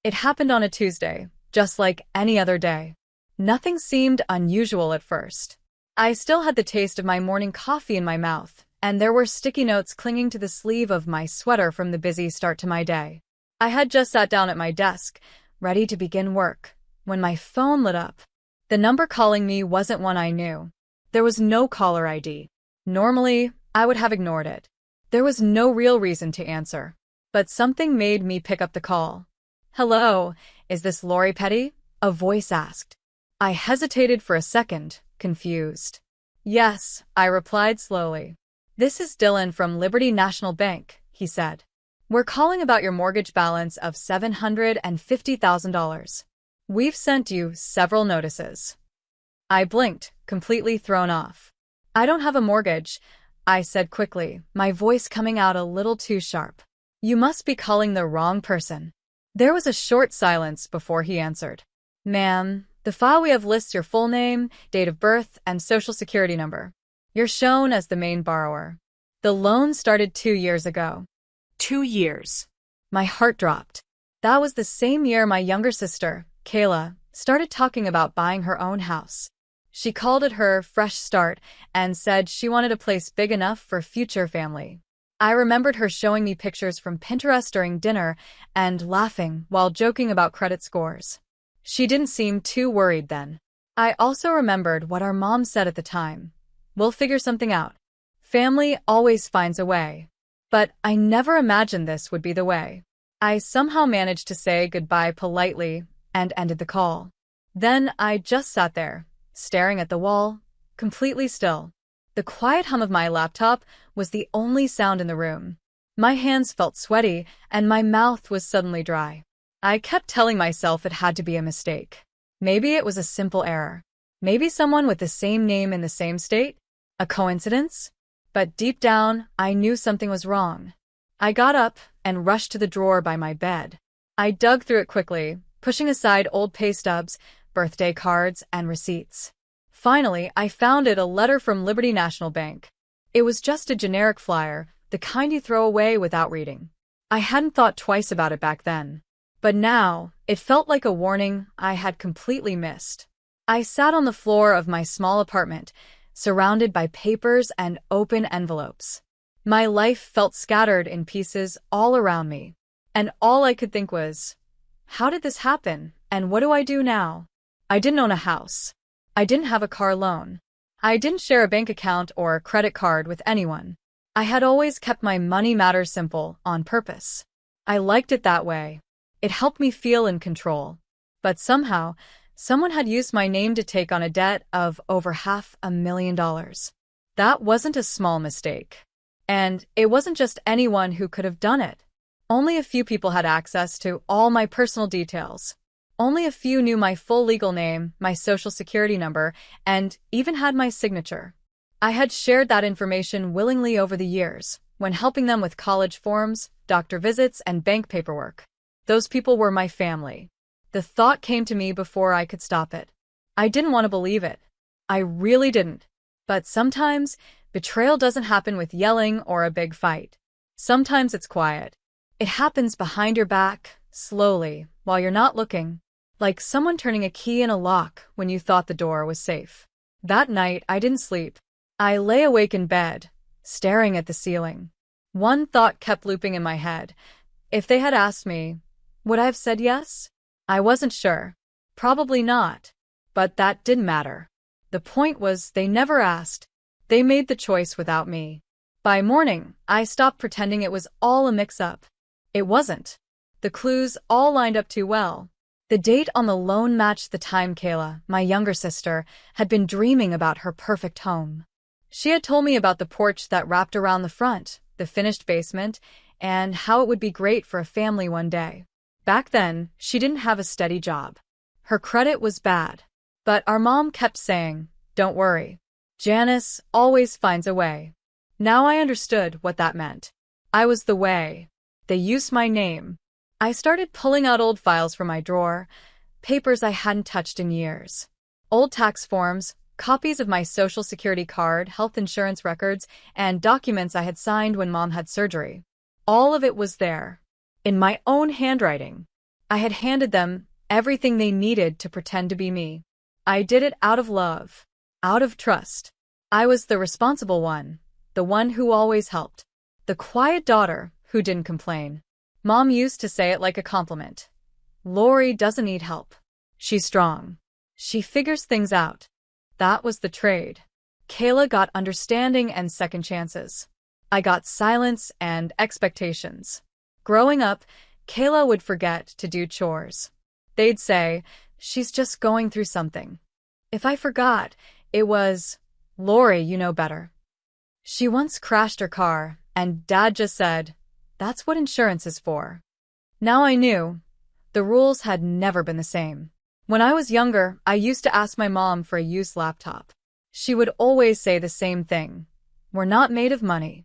It happened on a Tuesday, just like any other day. Nothing seemed unusual at first. I still had the taste of my morning coffee in my mouth, and there were sticky notes clinging to the sleeve of my sweater from the busy start to my day. I had just sat down at my desk, ready to begin work, when my phone lit up. The number calling me wasn't one I knew. There was no caller ID. Normally, I would have ignored it. There was no real reason to answer. But something made me pick up the call. "Hello, is this Lori Petty?" a voice asked. I hesitated for a second, confused. "Yes," I replied slowly. "This is Dylan from Liberty National Bank," he said. "We're calling about your mortgage balance of $750,000. We've sent you several notices." I blinked, completely thrown off. "I don't have a mortgage," I said quickly, my voice coming out a little too sharp. "You must be calling the wrong person." There was a short silence before he answered. "Ma'am, the file we have lists your full name, date of birth, and social security number. You're shown as the main borrower. The loan started 2 years ago." 2 years. My heart dropped. That was the same year my younger sister, Kayla, started talking about buying her own house. She called it her fresh start and said she wanted a place big enough for future family. I remembered her showing me pictures from Pinterest during dinner and laughing while joking about credit scores. She didn't seem too worried then. I also remembered what our mom said at the time. "We'll figure something out. Family always finds a way." But I never imagined this would be the way. I somehow managed to say goodbye politely and ended the call. Then I just sat there, staring at the wall, completely still. The quiet hum of my laptop was the only sound in the room. My hands felt sweaty, and my mouth was suddenly dry. I kept telling myself it had to be a mistake. Maybe it was a simple error. Maybe someone with the same name in the same state? A coincidence? But deep down, I knew something was wrong. I got up and rushed to the drawer by my bed. I dug through it quickly, pushing aside old pay stubs, birthday cards, and receipts. Finally, I found a letter from Liberty National Bank. It was just a generic flyer, the kind you throw away without reading. I hadn't thought twice about it back then. But now, it felt like a warning I had completely missed. I sat on the floor of my small apartment, surrounded by papers and open envelopes. My life felt scattered in pieces all around me. And all I could think was, how did this happen, and what do I do now? I didn't own a house. I didn't have a car loan. I didn't share a bank account or credit card with anyone. I had always kept my money matters simple on purpose. I liked it that way. It helped me feel in control. But somehow, someone had used my name to take on a debt of over $500,000. That wasn't a small mistake. And it wasn't just anyone who could have done it. Only a few people had access to all my personal details. Only a few knew my full legal name, my social security number, and even had my signature. I had shared that information willingly over the years, when helping them with college forms, doctor visits, and bank paperwork. Those people were my family. The thought came to me before I could stop it. I didn't want to believe it. I really didn't. But sometimes, betrayal doesn't happen with yelling or a big fight. Sometimes it's quiet. It happens behind your back, slowly, while you're not looking. Like someone turning a key in a lock when you thought the door was safe. That night, I didn't sleep. I lay awake in bed, staring at the ceiling. One thought kept looping in my head. If they had asked me, would I have said yes? I wasn't sure. Probably not. But that didn't matter. The point was they never asked. They made the choice without me. By morning, I stopped pretending it was all a mix-up. It wasn't. The clues all lined up too well. The date on the loan matched the time Kayla, my younger sister, had been dreaming about her perfect home. She had told me about the porch that wrapped around the front, the finished basement, and how it would be great for a family one day. Back then, she didn't have a steady job. Her credit was bad. But our mom kept saying, "Don't worry. Janice always finds a way." Now I understood what that meant. I was the way. They used my name. I started pulling out old files from my drawer, papers I hadn't touched in years. Old tax forms, copies of my social security card, health insurance records, and documents I had signed when Mom had surgery. All of it was there. In my own handwriting. I had handed them everything they needed to pretend to be me. I did it out of love, out of trust. I was the responsible one, the one who always helped, the quiet daughter who didn't complain. Mom used to say it like a compliment. Lori doesn't need help. She's strong. She figures things out. That was the trade. Kayla got understanding and second chances. I got silence and expectations. Growing up, Kayla would forget to do chores. They'd say, she's just going through something. If I forgot, it was, Lori, you know better. She once crashed her car, and Dad just said, that's what insurance is for. Now I knew. The rules had never been the same. When I was younger, I used to ask my mom for a used laptop. She would always say the same thing. We're not made of money.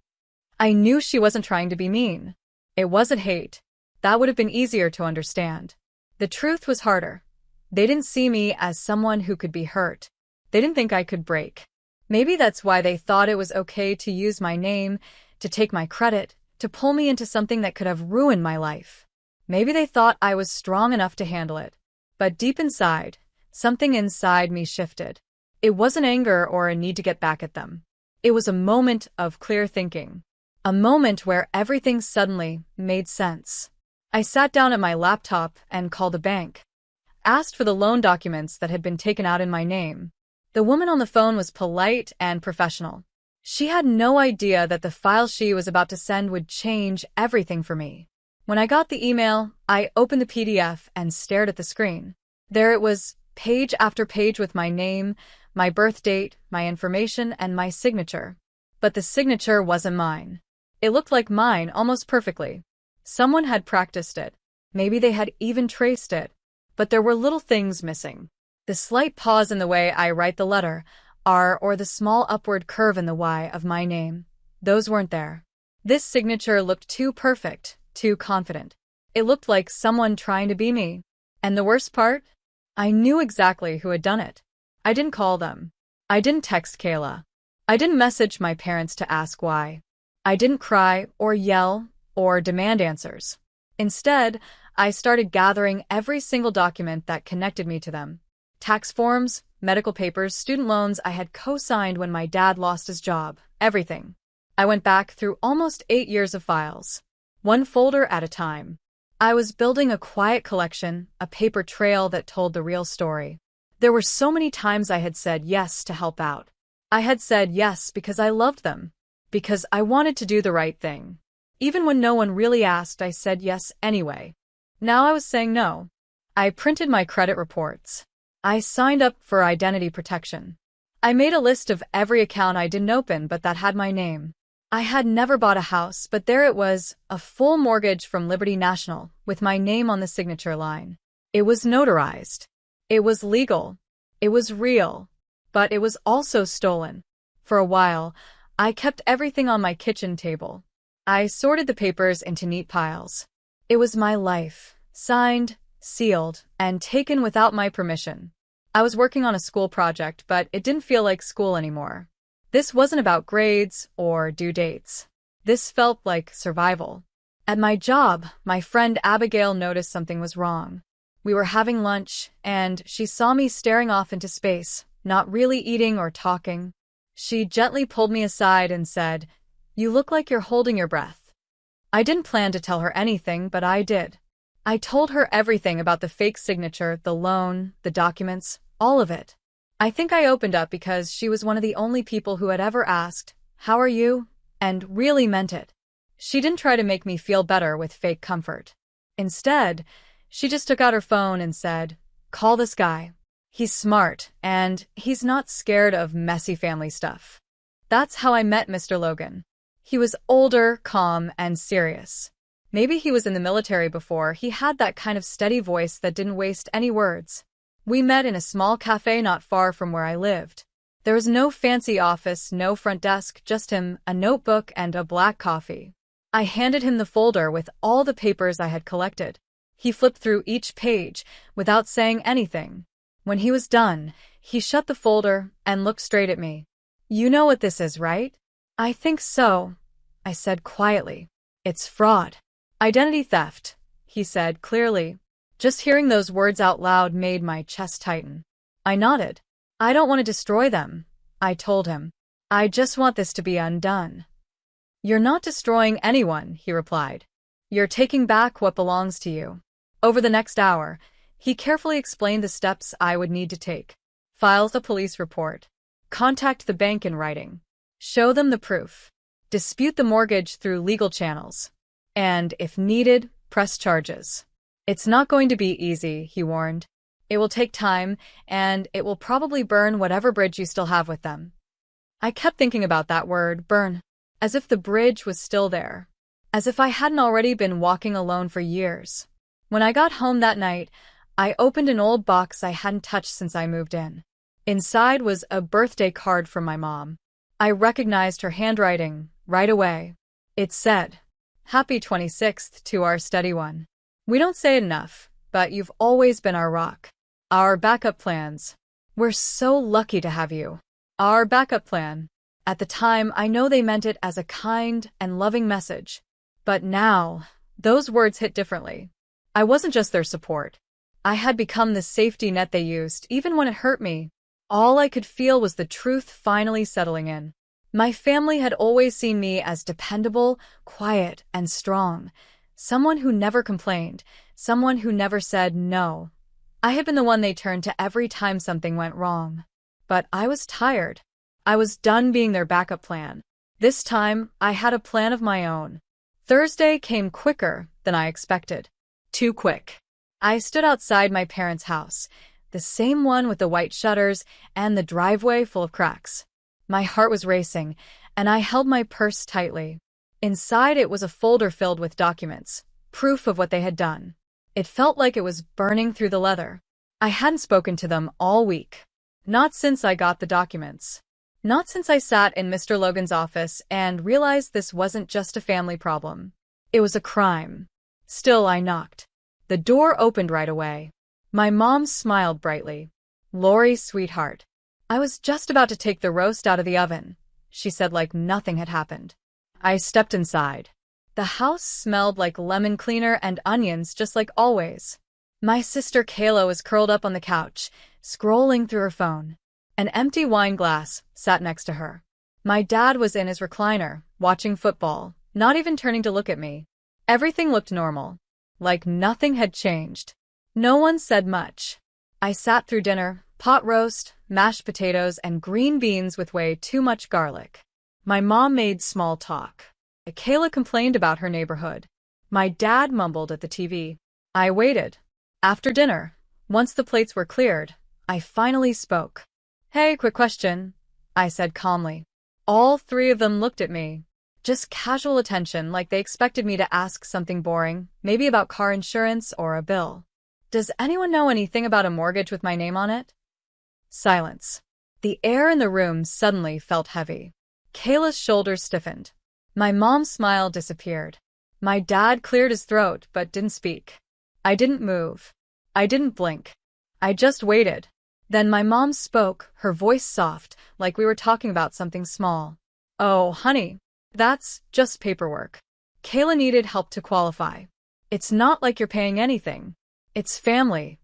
I knew she wasn't trying to be mean. It wasn't hate. That would have been easier to understand. The truth was harder. They didn't see me as someone who could be hurt. They didn't think I could break. Maybe that's why they thought it was okay to use my name, to take my credit, to pull me into something that could have ruined my life. Maybe they thought I was strong enough to handle it. But deep inside, something inside me shifted. It wasn't anger or a need to get back at them. It was a moment of clear thinking. A moment where everything suddenly made sense. I sat down at my laptop and called the bank. Asked for the loan documents that had been taken out in my name. The woman on the phone was polite and professional. She had no idea that the file she was about to send would change everything for me. When I got the email, I opened the PDF and stared at the screen. There it was, page after page with my name, my birth date, my information, and my signature. But the signature wasn't mine. It looked like mine almost perfectly. Someone had practiced it. Maybe they had even traced it. But there were little things missing. The slight pause in the way I write the letter, R, or the small upward curve in the Y of my name. Those weren't there. This signature looked too perfect, too confident. It looked like someone trying to be me. And the worst part? I knew exactly who had done it. I didn't call them. I didn't text Kayla. I didn't message my parents to ask why. I didn't cry or yell or demand answers. Instead, I started gathering every single document that connected me to them. Tax forms, medical papers, student loans I had co-signed when my dad lost his job, everything. I went back through almost 8 years of files, one folder at a time. I was building a quiet collection, a paper trail that told the real story. There were so many times I had said yes to help out. I had said yes because I loved them, because I wanted to do the right thing. Even when no one really asked, I said yes anyway. Now I was saying no. I printed my credit reports. I signed up for identity protection. I made a list of every account I didn't open but that had my name. I had never bought a house, but there it was, a full mortgage from Liberty National, with my name on the signature line. It was notarized. It was legal. It was real. But it was also stolen. For a while, I kept everything on my kitchen table. I sorted the papers into neat piles. It was my life, signed, sealed, and taken without my permission. I was working on a school project, but it didn't feel like school anymore. This wasn't about grades or due dates. This felt like survival. At my job, my friend Abigail noticed something was wrong. We were having lunch, and she saw me staring off into space, not really eating or talking. She gently pulled me aside and said, "You look like you're holding your breath." I didn't plan to tell her anything, but I did. I told her everything about the fake signature, the loan, the documents, all of it. I think I opened up because she was one of the only people who had ever asked, "How are you?" and really meant it. She didn't try to make me feel better with fake comfort. Instead, she just took out her phone and said, "Call this guy. He's smart, and he's not scared of messy family stuff." That's how I met Mr. Logan. He was older, calm, and serious. Maybe he was in the military before. He had that kind of steady voice that didn't waste any words. We met in a small cafe not far from where I lived. There was no fancy office, no front desk, just him, a notebook, and a black coffee. I handed him the folder with all the papers I had collected. He flipped through each page without saying anything. When he was done, he shut the folder and looked straight at me. "You know what this is, right?" "I think so," I said quietly. "It's fraud. Identity theft," he said clearly. Just hearing those words out loud made my chest tighten. I nodded. I don't want to destroy them, I told him. I just want this to be undone. You're not destroying anyone, he replied. You're taking back what belongs to you. Over the next hour, he carefully explained the steps I would need to take. File the police report. Contact the bank in writing. Show them the proof. Dispute the mortgage through legal channels. And, if needed, press charges. It's not going to be easy, he warned. It will take time, and it will probably burn whatever bridge you still have with them. I kept thinking about that word, burn, as if the bridge was still there, as if I hadn't already been walking alone for years. When I got home that night, I opened an old box I hadn't touched since I moved in. Inside was a birthday card from my mom. I recognized her handwriting right away. It said, "Happy 26th to our steady one. We don't say it enough, but you've always been our rock. Our backup plans. We're so lucky to have you. Our backup plan." At the time, I know they meant it as a kind and loving message. But now, those words hit differently. I wasn't just their support. I had become the safety net they used, even when it hurt me. All I could feel was the truth finally settling in. My family had always seen me as dependable, quiet, and strong. Someone who never complained. Someone who never said no. I had been the one they turned to every time something went wrong. But I was tired. I was done being their backup plan. This time, I had a plan of my own. Thursday came quicker than I expected. Too quick. I stood outside my parents' house, the same one with the white shutters and the driveway full of cracks. My heart was racing, and I held my purse tightly. Inside it was a folder filled with documents, proof of what they had done. It felt like it was burning through the leather. I hadn't spoken to them all week. Not since I got the documents. Not since I sat in Mr. Logan's office and realized this wasn't just a family problem. It was a crime. Still, I knocked. The door opened right away. My mom smiled brightly. "Lori, sweetheart. I was just about to take the roast out of the oven," she said like nothing had happened. I stepped inside. The house smelled like lemon cleaner and onions just like always. My sister Kayla was curled up on the couch, scrolling through her phone. An empty wine glass sat next to her. My dad was in his recliner, watching football, not even turning to look at me. Everything looked normal, like nothing had changed. No one said much. I sat through dinner, pot roast, mashed potatoes, and green beans with way too much garlic. My mom made small talk. Kayla complained about her neighborhood. My dad mumbled at the TV. I waited. After dinner, once the plates were cleared, I finally spoke. "Hey, quick question," I said calmly. All three of them looked at me. Just casual attention, like they expected me to ask something boring, maybe about car insurance or a bill. "Does anyone know anything about a mortgage with my name on it?" Silence. The air in the room suddenly felt heavy. Kayla's shoulders stiffened. My mom's smile disappeared. My dad cleared his throat but didn't speak. I didn't move. I didn't blink. I just waited. Then my mom spoke, her voice soft, like we were talking about something small. "Oh, honey, that's just paperwork." Kayla needed help to qualify. "It's not like you're paying anything. It's family."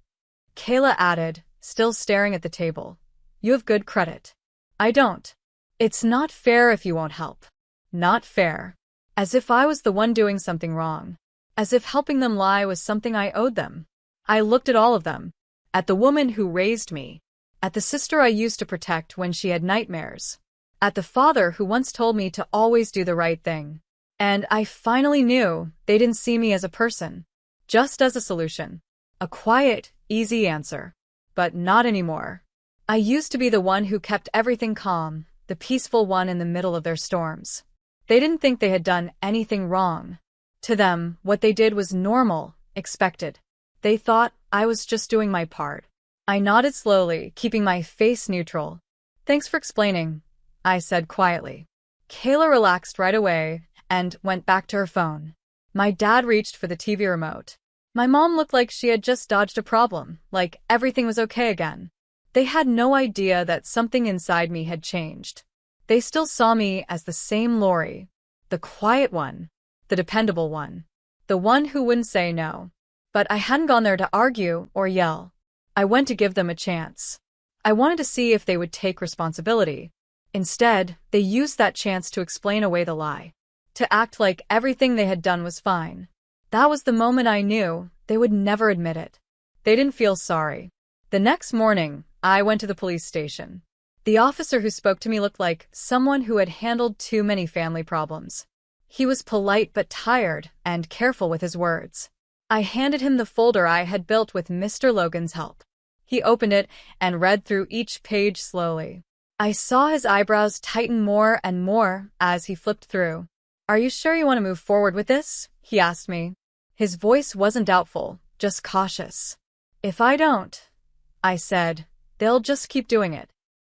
Kayla added, still staring at the table. "You have good credit." "I don't." "It's not fair if you won't help." Not fair. As if I was the one doing something wrong. As if helping them lie was something I owed them. I looked at all of them. At the woman who raised me. At the sister I used to protect when she had nightmares. At the father who once told me to always do the right thing. And I finally knew they didn't see me as a person. Just as a solution. A quiet, easy answer. But not anymore. I used to be the one who kept everything calm, the peaceful one in the middle of their storms. They didn't think they had done anything wrong. To them, what they did was normal, expected. They thought I was just doing my part. I nodded slowly, keeping my face neutral. "Thanks for explaining," I said quietly. Kayla relaxed right away and went back to her phone. My dad reached for the TV remote. My mom looked like she had just dodged a problem, like everything was okay again. They had no idea that something inside me had changed. They still saw me as the same Lori, the quiet one, the dependable one, the one who wouldn't say no. But I hadn't gone there to argue or yell. I went to give them a chance. I wanted to see if they would take responsibility. Instead, they used that chance to explain away the lie, to act like everything they had done was fine. That was the moment I knew they would never admit it. They didn't feel sorry. The next morning, I went to the police station. The officer who spoke to me looked like someone who had handled too many family problems. He was polite but tired and careful with his words. I handed him the folder I had built with Mr. Logan's help. He opened it and read through each page slowly. I saw his eyebrows tighten more and more as he flipped through. "Are you sure you want to move forward with this?" he asked me. His voice wasn't doubtful, just cautious. "If I don't," I said, "they'll just keep doing it."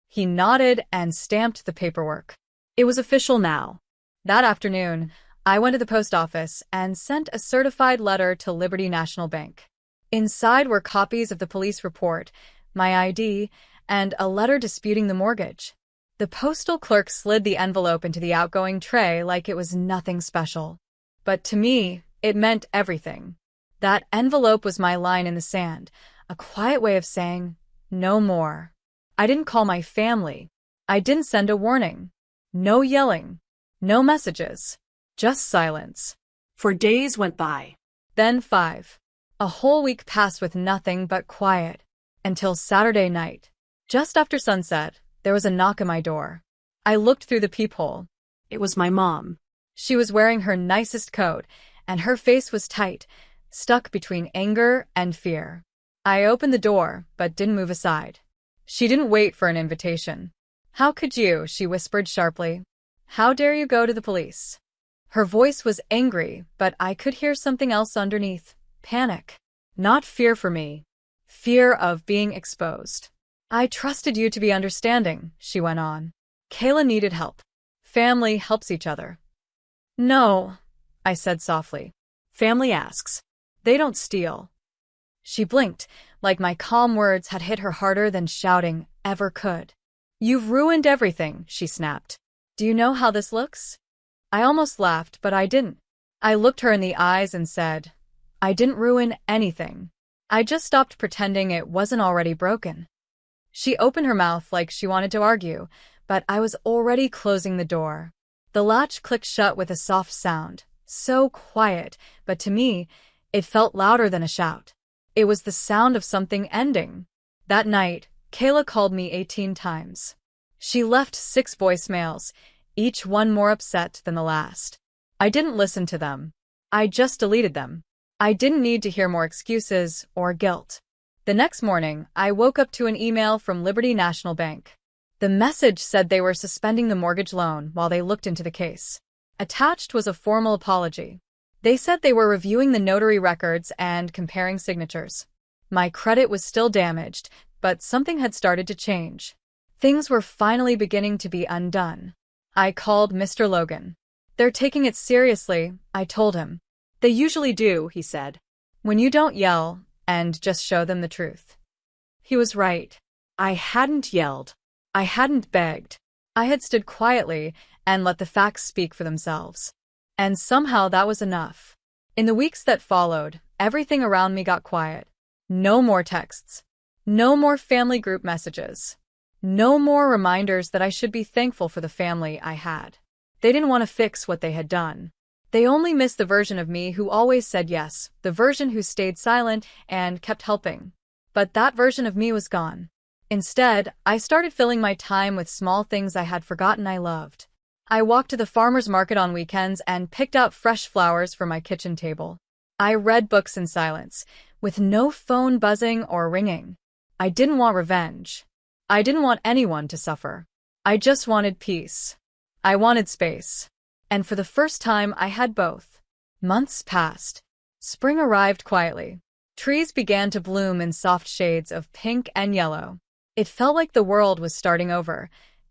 He nodded and stamped the paperwork. It was official now. That afternoon, I went to the post office and sent a certified letter to Liberty National Bank. Inside were copies of the police report, my ID, and a letter disputing the mortgage. The postal clerk slid the envelope into the outgoing tray like it was nothing special. But to me, it meant everything. That envelope was my line in the sand, a quiet way of saying, no more. I didn't call my family. I didn't send a warning. No yelling. No messages. Just silence. For days went by. Then 5. A whole week passed with nothing but quiet. Until Saturday night. Just after sunset, there was a knock at my door. I looked through the peephole. It was my mom. She was wearing her nicest coat, and her face was tight, stuck between anger and fear. I opened the door, but didn't move aside. She didn't wait for an invitation. "How could you?" she whispered sharply. "How dare you go to the police?" Her voice was angry, but I could hear something else underneath. Panic. Not fear for me. Fear of being exposed. "I trusted you to be understanding," she went on. "Kayla needed help. Family helps each other." "No," I said softly. Family asks. "They don't steal." She blinked, like my calm words had hit her harder than shouting ever could. "You've ruined everything," she snapped. "Do you know how this looks?" I almost laughed, but I didn't. I looked her in the eyes and said, "I didn't ruin anything. I just stopped pretending it wasn't already broken." She opened her mouth like she wanted to argue, but I was already closing the door. The latch clicked shut with a soft sound, so quiet, but to me, it felt louder than a shout. It was the sound of something ending. That night, Kayla called me 18 times. She left 6 voicemails, each one more upset than the last. I didn't listen to them. I just deleted them. I didn't need to hear more excuses or guilt. The next morning, I woke up to an email from Liberty National Bank. The message said they were suspending the mortgage loan while they looked into the case. Attached was a formal apology. They said they were reviewing the notary records and comparing signatures. My credit was still damaged, but something had started to change. Things were finally beginning to be undone. I called Mr. Logan. "They're taking it seriously," I told him. They usually do, he said. "When you don't yell and just show them the truth." He was right. I hadn't yelled. I hadn't begged. I had stood quietly and let the facts speak for themselves. And somehow that was enough. In the weeks that followed, everything around me got quiet. No more texts. No more family group messages. No more reminders that I should be thankful for the family I had. They didn't want to fix what they had done. They only missed the version of me who always said yes, the version who stayed silent and kept helping. But that version of me was gone. Instead, I started filling my time with small things I had forgotten I loved. I walked to the farmer's market on weekends and picked out fresh flowers for my kitchen table. I read books in silence, with no phone buzzing or ringing. I didn't want revenge. I didn't want anyone to suffer. I just wanted peace. I wanted space. And for the first time, I had both. Months passed. Spring arrived quietly. Trees began to bloom in soft shades of pink and yellow. It felt like the world was starting over,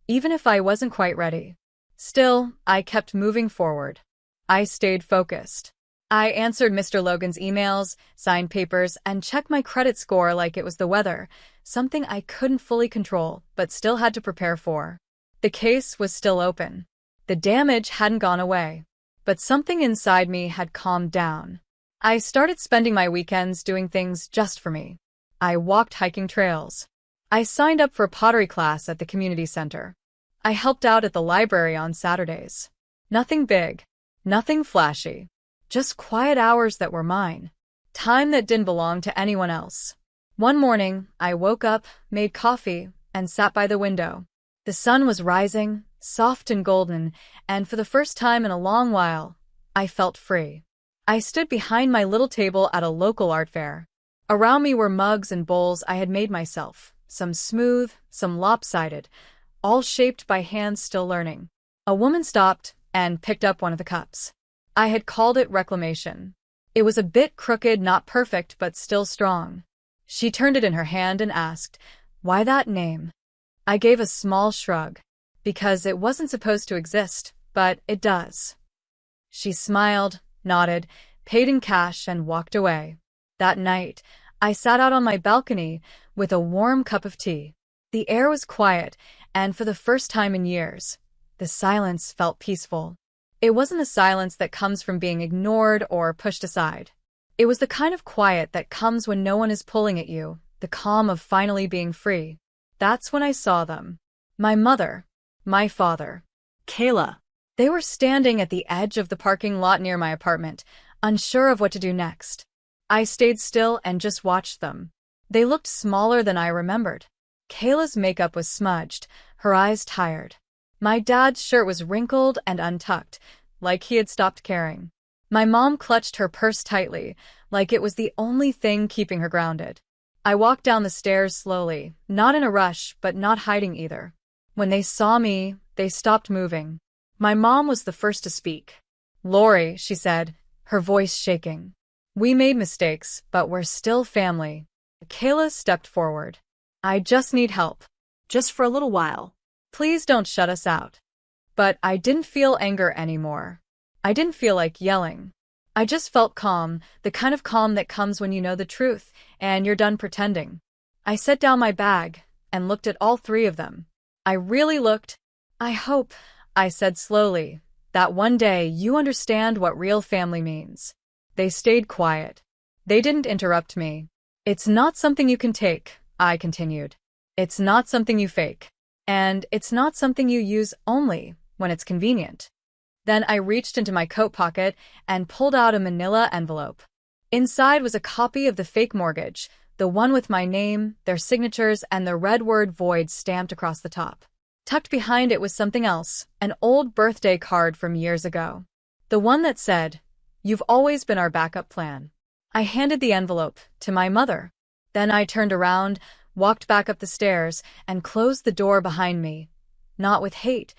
even if I wasn't quite ready. Still, I kept moving forward. I stayed focused. I answered Mr. Logan's emails, signed papers, and checked my credit score like it was the weather, something I couldn't fully control, but still had to prepare for. The case was still open. The damage hadn't gone away, but something inside me had calmed down. I started spending my weekends doing things just for me. I walked hiking trails. I signed up for a pottery class at the community center. I helped out at the library on Saturdays. Nothing big, nothing flashy, just quiet hours that were mine. Time that didn't belong to anyone else. One morning, I woke up, made coffee, and sat by the window. The sun was rising, soft and golden, and for the first time in a long while, I felt free. I stood behind my little table at a local art fair. Around me were mugs and bowls I had made myself, some smooth, some lopsided, all shaped by hands still learning. A woman stopped and picked up one of the cups. I had called it reclamation. It was a bit crooked, not perfect, but still strong. She turned it in her hand and asked, "Why that name?" I gave a small shrug. Because it wasn't supposed to exist, but it does. She smiled, nodded, paid in cash, and walked away. That night, I sat out on my balcony with a warm cup of tea. The air was quiet, and for the first time in years, the silence felt peaceful. It wasn't the silence that comes from being ignored or pushed aside. It was the kind of quiet that comes when no one is pulling at you, the calm of finally being free. That's when I saw them. My mother, my father, Kayla. they were standing at the edge of the parking lot near my apartment, unsure of what to do next. I stayed still and just watched them. They looked smaller than I remembered. Kayla's makeup was smudged, her eyes tired. My dad's shirt was wrinkled and untucked, like he had stopped caring. My mom clutched her purse tightly, like it was the only thing keeping her grounded. I walked down the stairs slowly, not in a rush, but not hiding either. When they saw me, they stopped moving. My mom was the first to speak. "Lori," she said, her voice shaking. "We made mistakes, but we're still family." Kayla stepped forward. "I just need help. Just for a little while. Please don't shut us out." But I didn't feel anger anymore. I didn't feel like yelling. I just felt calm, the kind of calm that comes when you know the truth and you're done pretending. I set down my bag and looked at all three of them. I really looked. "I hope," I said slowly, "that one day you understand what real family means." They stayed quiet. They didn't interrupt me. "It's not something you can take," I continued. "It's not something you fake. And it's not something you use only when it's convenient." Then I reached into my coat pocket and pulled out a manila envelope. Inside was a copy of the fake mortgage, the one with my name, their signatures, and the red word void stamped across the top. Tucked behind it was something else, an old birthday card from years ago. The one that said, "You've always been our backup plan." I handed the envelope to my mother. Then I turned around, walked back up the stairs, and closed the door behind me. Not with hate,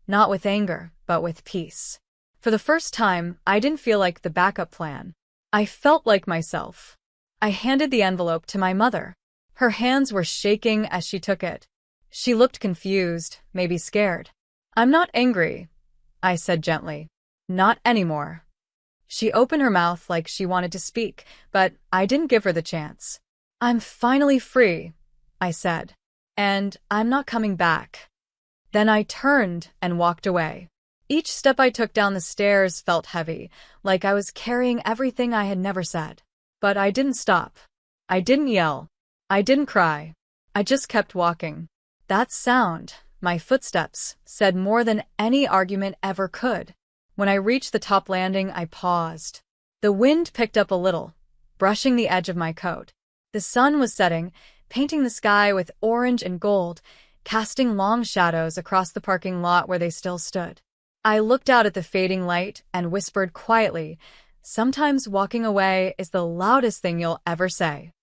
not with anger, but with peace. For the first time, I didn't feel like the backup plan. I felt like myself. I handed the envelope to my mother. Her hands were shaking as she took it. She looked confused, maybe scared. "I'm not angry," I said gently. "Not anymore." She opened her mouth like she wanted to speak, but I didn't give her the chance. "I'm finally free," I said. "And I'm not coming back." Then I turned and walked away. Each step I took down the stairs felt heavy, like I was carrying everything I had never said. But I didn't stop. I didn't yell. I didn't cry. I just kept walking. That sound, my footsteps, said more than any argument ever could. When I reached the top landing, I paused. The wind picked up a little, brushing the edge of my coat. The sun was setting, painting the sky with orange and gold, casting long shadows across the parking lot where they still stood. I looked out at the fading light and whispered quietly, "Sometimes walking away is the loudest thing you'll ever say."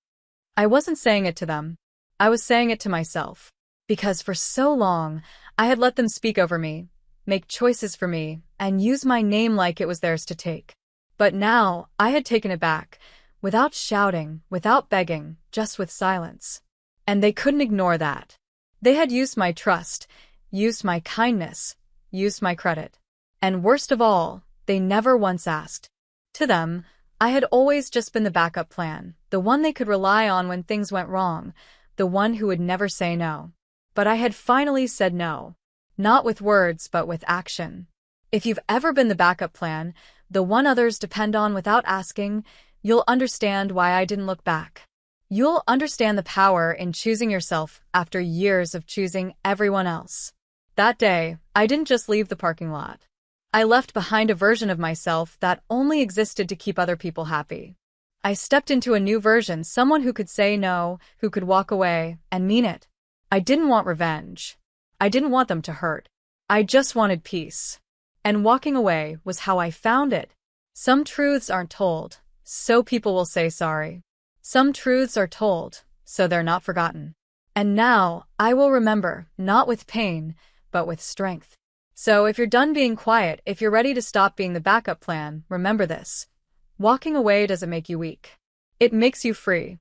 I wasn't saying it to them. I was saying it to myself. Because for so long, I had let them speak over me, make choices for me, and use my name like it was theirs to take. But now, I had taken it back, without shouting, without begging, just with silence. And they couldn't ignore that. They had used my trust, used my kindness, used my credit. And worst of all, they never once asked. To them, I had always just been the backup plan, the one they could rely on when things went wrong, the one who would never say no. But I had finally said no. Not with words, but with action. If you've ever been the backup plan, the one others depend on without asking, you'll understand why I didn't look back. You'll understand the power in choosing yourself after years of choosing everyone else. That day, I didn't just leave the parking lot. I left behind a version of myself that only existed to keep other people happy. I stepped into a new version, someone who could say no, who could walk away, and mean it. I didn't want revenge. I didn't want them to hurt. I just wanted peace. And walking away was how I found it. Some truths aren't told, so people will say sorry. Some truths are told, so they're not forgotten. And now, I will remember, not with pain, but with strength. So if you're done being quiet, if you're ready to stop being the backup plan, remember this. Walking away doesn't make you weak. It makes you free.